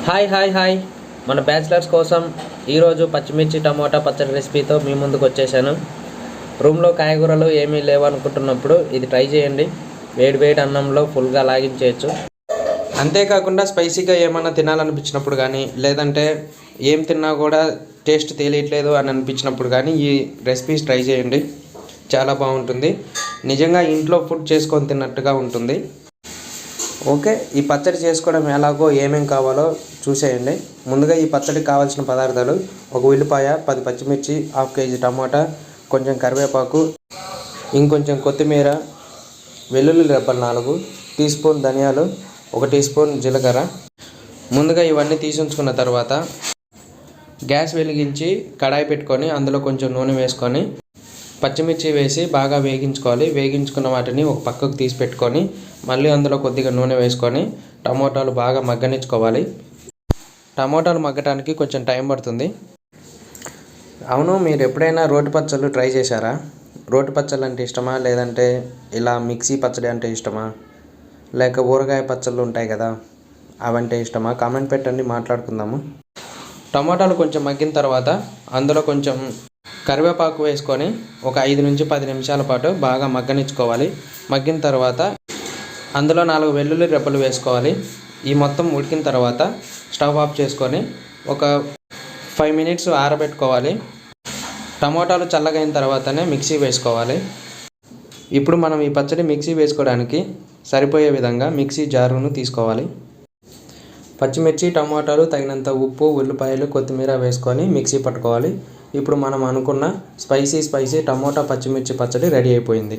Hi hi hi మన bachelors కోసం ఈరోజు పచ్చిమిర్చి టమోటా పచ్చడి రెసిపీతో మీ ముందుకు వచ్చేసాను. రూమ్లో కాయగూరలు ఏమీ లేవనుకుంటున్నప్పుడు ఇది ట్రై చేయండి. వేడి వేడి అన్నంలో ఫుల్గా లాగించేయచ్చు. అంతేకాకుండా స్పైసీగా ఏమన్నా తినాలనిపించినప్పుడు కానీ, లేదంటే ఏం తిన్నా కూడా టేస్ట్ తెలియట్లేదు అని అనిపించినప్పుడు కానీ ఈ రెసిపీస్ ట్రై చేయండి. చాలా బాగుంటుంది. నిజంగా ఇంట్లో ఫుడ్ చేసుకొని తిన్నట్టుగా ఉంటుంది. ఓకే, ఈ పచ్చడి చేసుకోవడం ఎలాగో ఏమేం కావాలో చూసేయండి. ముందుగా ఈ పచ్చడికి కావాల్సిన పదార్థాలు: ఒక ఉల్లిపాయ, 10 పచ్చిమిర్చి, హాఫ్ కేజీ టమాటా, కొంచెం కరివేపాకు, ఇంకొంచెం కొత్తిమీర, వెల్లుల్లి రెబ్బలు 4, టీ స్పూన్ ధనియాలు, 1 టీ స్పూన్ జీలకర్ర. ముందుగా ఇవన్నీ తీసి ఉంచుకున్న తర్వాత గ్యాస్ వెలిగించి కడాయి పెట్టుకొని అందులో కొంచెం నూనె వేసుకొని పచ్చిమిర్చి వేసి బాగా వేగించుకోవాలి. వేగించుకున్న వాటిని ఒక పక్కకు తీసి పెట్టుకొని మళ్ళీ అందులో కొద్దిగా నూనె వేసుకొని టమోటాలు బాగా మగ్గనిచ్చుకోవాలి. టమోటాలు మగ్గటానికి కొంచెం టైం పడుతుంది. అవును, మీరు ఎప్పుడైనా రోటి పచ్చళ్ళు ట్రై చేశారా? రోటి పచ్చళ్ళు అంటే ఇష్టమా, లేదంటే ఇలా మిక్సీ పచ్చడి అంటే ఇష్టమా, లేక ఊరగాయ పచ్చళ్ళు ఉంటాయి కదా అవంటే ఇష్టమా? కామెంట్ పెట్టండి, మాట్లాడుకుందాము. టమోటాలు కొంచెం మగ్గిన తర్వాత అందులో కొంచెం కరివేపాకు వేసుకొని ఒక 5 నుంచి 10 నిమిషాల పాటు బాగా మగ్గనిచ్చుకోవాలి. మగ్గిన తర్వాత అందులో 4 వెల్లుల్లి రెబ్బలు వేసుకోవాలి. ఈ మొత్తం ఉడికిన తర్వాత స్టవ్ ఆఫ్ చేసుకొని ఒక 5 మినిట్స్ ఆరబెట్టుకోవాలి. టమోటాలు చల్లగైన తర్వాతనే మిక్సీ వేసుకోవాలి. ఇప్పుడు మనం ఈ పచ్చడి మిక్సీ వేసుకోవడానికి సరిపోయే విధంగా మిక్సీ జారును తీసుకోవాలి. పచ్చిమిర్చి, టమోటాలు, తగినంత ఉప్పు, ఉల్లిపాయలు, కొత్తిమీర వేసుకొని మిక్సీ పట్టుకోవాలి. ఇప్పుడు మనం అనుకున్న స్పైసీ టమోటా పచ్చిమిర్చి పచ్చడి రెడీ అయిపోయింది.